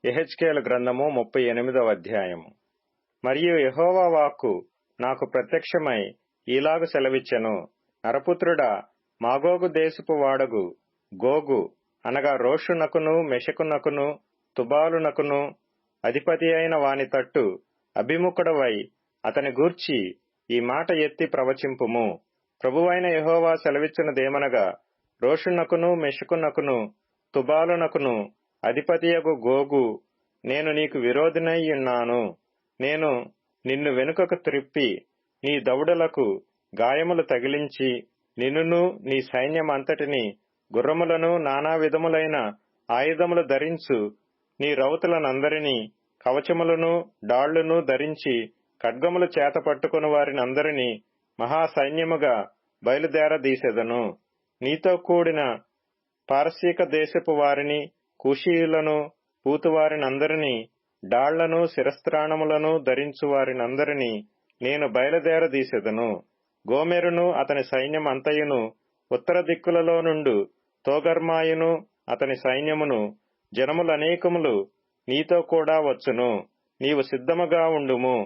యెహెజ్కేలు గ్రంథము 38వ అధ్యాయము. మరియు యెహోవా వాక్కు నాకు ప్రత్యక్షమై ఈలాగు సెలవిచ్చెను. నరపుత్రుడా, మాగోగు దేశపు వాడగు గోగు అనగా రోషునకును మెషకునకును తుబాలునకును అధిపతి అయిన వాని తట్టు అభిముఖుడవై అతని గూర్చి ఈ మాట ఎత్తి ప్రవచింపుము. ప్రభువైన యెహోవా సెలవిచ్చినదేమనగా, రోషునకును మెషకునకును తుబాలునకును అధిపతియగు గోగు, నేను నీకు విరోధినై ఉన్నాను. నేను నిన్ను వెనుకకు త్రిప్పి నీ దవడలకు గాయములు తగిలించి నిన్నును నీ సైన్యమంతటిని గుర్రములను నానా విధములైన ఆయుధములు ధరించు నీ రౌతులనందరినీ కవచములను డాళ్లును ధరించి ఖడ్గములు చేత పట్టుకుని వారినందరినీ మహాసైన్యముగా బయలుదేరదీసెదను. నీతో కూడిన పారసీక దేశపు వారిని, కూషీయులను, పూతువారినందరినీ, డాళ్లను శిరస్త్రాణములను ధరించు వారినందరినీ నేను బయలుదేరదీసెదను. గోమెరును అతని సైన్యం అంతయును, ఉత్తర దిక్కులలో నుండు తోగర్మాయును అతని సైన్యమును, జనములనేకములు నీతో కూడా వచ్చును. నీవు సిద్ధముగా ఉండుము.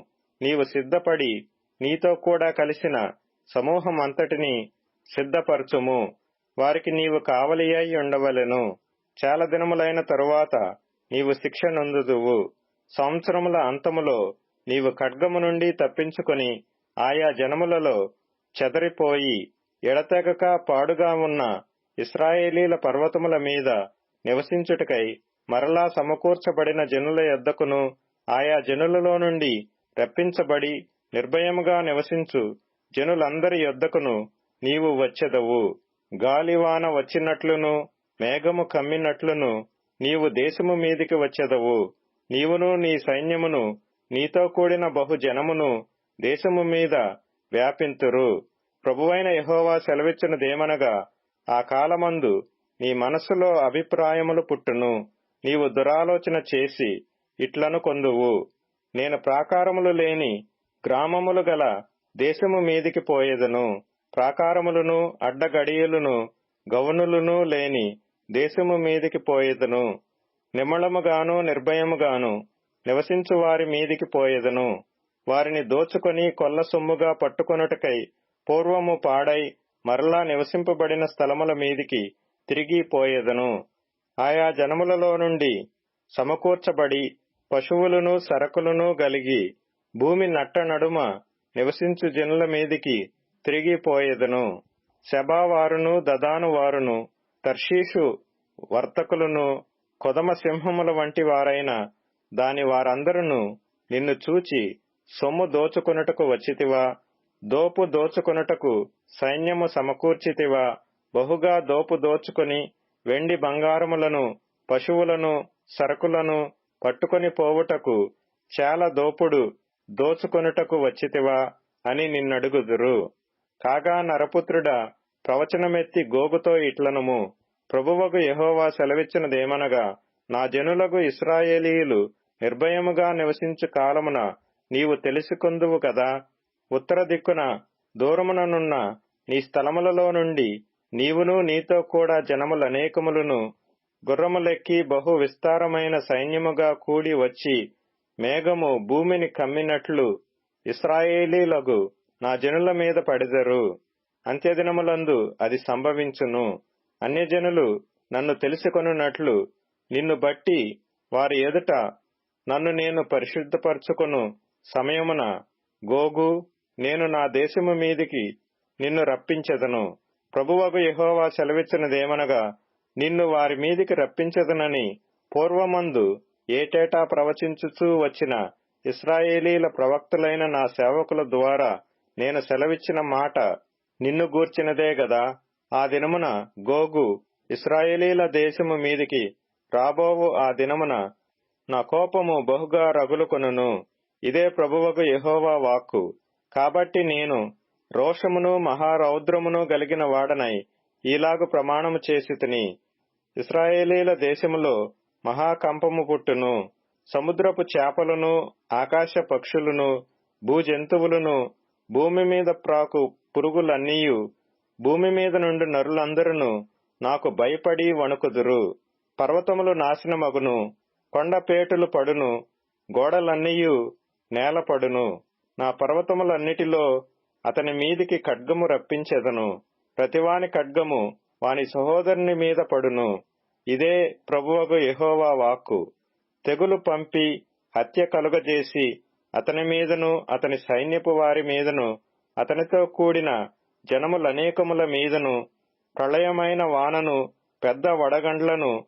నీవు సిద్ధపడి నీతో కూడా కలిసిన సమూహమంతటిని సిద్ధపరచుము. వారికి నీవు కావలియై ఉండవలెను. చాలా దినములైన తరువాత నీవు శిక్ష నొందుదువు. సంవత్సరముల అంతములో నీవు ఖడ్గము నుండి తప్పించుకొని ఆయా జనములలో చెదరిపోయి ఎడతెగక పాడుగా ఉన్న ఇశ్రాయేలీల పర్వతముల మీద నివసించుటకై మరలా సమకూర్చబడిన జనుల యొద్దకును, ఆయా జనులలో నుండి రప్పించబడి నిర్భయముగా నివసించు జనులందరి యొద్దకును నీవు వచ్చెదవు. గాలివాన వచ్చినట్లును మేఘము కమ్మినట్లును నీవు దేశము మీదికి వచ్చెదవు. నీవును నీ సైన్యమును నీతో కూడిన బహుజనమును దేశము మీద వ్యాపింతురు. ప్రభువైన యెహోవా సెలవిచ్చినదేమనగా, ఆ కాలమందు నీ మనస్సులో అభిప్రాయములు పుట్టును. నీవు దురాలోచన చేసి ఇట్లనుకొందువు, నేను ప్రాకారములు లేని గ్రామములు గల దేశము మీదికి పోయేదను. ప్రాకారములను అడ్డగడియలును గవనులను లేని దేశము మీదికి పోయేదను. నిమ్మళముగాను నిర్భయముగాను నివసించు వారి మీదికి పోయేదను. వారిని దోచుకొని కొల్ల సొమ్ముగా పట్టుకొనుటకై పూర్వము పాడై మరలా నివసింపబడిన స్థలముల మీదికి తిరిగి పోయేదను. ఆయా జనములలో నుండి సమకూర్చబడి పశువులను సరకులను గలిగి భూమి నట్ట నడుమ నివసించు జనుల మీదికి తిరిగిపోయేదను. శబావారును దదాను వారును తర్షీషు వర్తకులను కొదమ సింహముల వంటి వారైన దాని వారందరును నిన్ను చూచి, సొమ్ము దోచుకొనుటకు వచ్చితివా? దోపు దోచుకొనుటకు సైన్యము సమకూర్చితివా? బహుగా దోపు దోచుకొని వెండి బంగారములను పశువులను సరకులను పట్టుకొని పోవుటకు చాలా దోపుడు దోచుకొనుటకు వచ్చితివా అని నిన్నడుగుదురు. కాగా నరపుత్రుడా, ప్రవచనమెత్తి గోగుతో ఇట్లనుము. ప్రభువగు యెహోవా సెలవిచ్చినదేమనగా, నా జనులగు ఇశ్రాయేలీయులు నిర్భయముగా నివసించు కాలమున నీవు తెలుసుకొందువు కదా. ఉత్తర దిక్కున దూరముననున్న నీ స్థలములలో నుండి నీవును నీతో కూడా జనములనేకములను గుర్రములెక్కి బహు విస్తారమైన సైన్యముగా కూడి వచ్చి మేఘము భూమిని కమ్మినట్లు ఇశ్రాయేలీలగు నా జనుల మీద పడెదరు. అంత్యదినములందు అది సంభవించును. అన్యజనులు నన్ను తెలుసుకొనున్నట్లు నిన్ను బట్టి వారి ఎదుట నన్ను నేను పరిశుద్ధపరచుకొను సమయమున గోగు, నేను నా దేశము మీదికి నిన్ను రప్పించెదను. ప్రభువగు యెహోవా సెలవిచ్చినదేమనగా, నిన్ను వారి మీదికి రప్పించెదనని పూర్వమందు ఏటేటా ప్రవచించుచూ వచ్చిన ఇశ్రాయేలీల ప్రవక్తులైన నా సేవకుల ద్వారా నేను సెలవిచ్చిన మాట నిన్ను గూర్చినదే గదా. ఆ దినమున గోగు ఇశ్రాయేలీల దేశము మీదికి రాబోవు ఆ దినమున నా కోపము బహుగా రగులుకొనును. ఇదే ప్రభువగు యెహోవా వాక్కు. కాబట్టి నేను రోషమును మహారౌద్రమును గలిగిన వాడనై ఈలాగు ప్రమాణము చేసితిని. ఇశ్రాయేలీల దేశములో మహాకంపము పుట్టును. సముద్రపు చేపలను ఆకాశ పక్షులను భూజంతువులను భూమి మీద ప్రాకు పురుగులన్నీయు భూమి మీద నుండి నరులందరూ నాకు భయపడి వణుకుదురు. పర్వతములు నాశనమగును, కొండపేటులు పడును, గోడలన్నీయు నేలపడును. నా పర్వతములన్నిటిలో అతని మీదికి ఖడ్గము రప్పించెదను. ప్రతివాని ఖడ్గము వాని సహోదరుని మీద పడును. ఇదే ప్రభువగు యెహోవా వాక్కు. తెగులు పంపి హత్య కలుగజేసి అతని మీదను అతని సైన్యపు వారి మీదను అతనితో కూడిన జనములనేకముల మీదను ప్రళయమైన వానను, పెద్ద వడగండ్లను,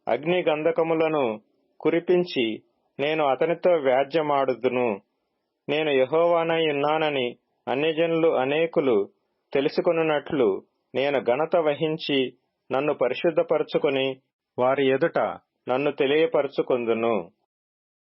అగ్ని గంధకములను కురిపించి నేను అతనితో వ్యాజ్యమాడుదును. నేను యెహోవానై ఉన్నానని అన్యజనులు అనేకులు తెలుసుకొనున్నట్లు నేను ఘనత వహించి నన్ను పరిశుద్ధపరచుకొని వారి ఎదుట నన్ను తెలియపరచుకొందును.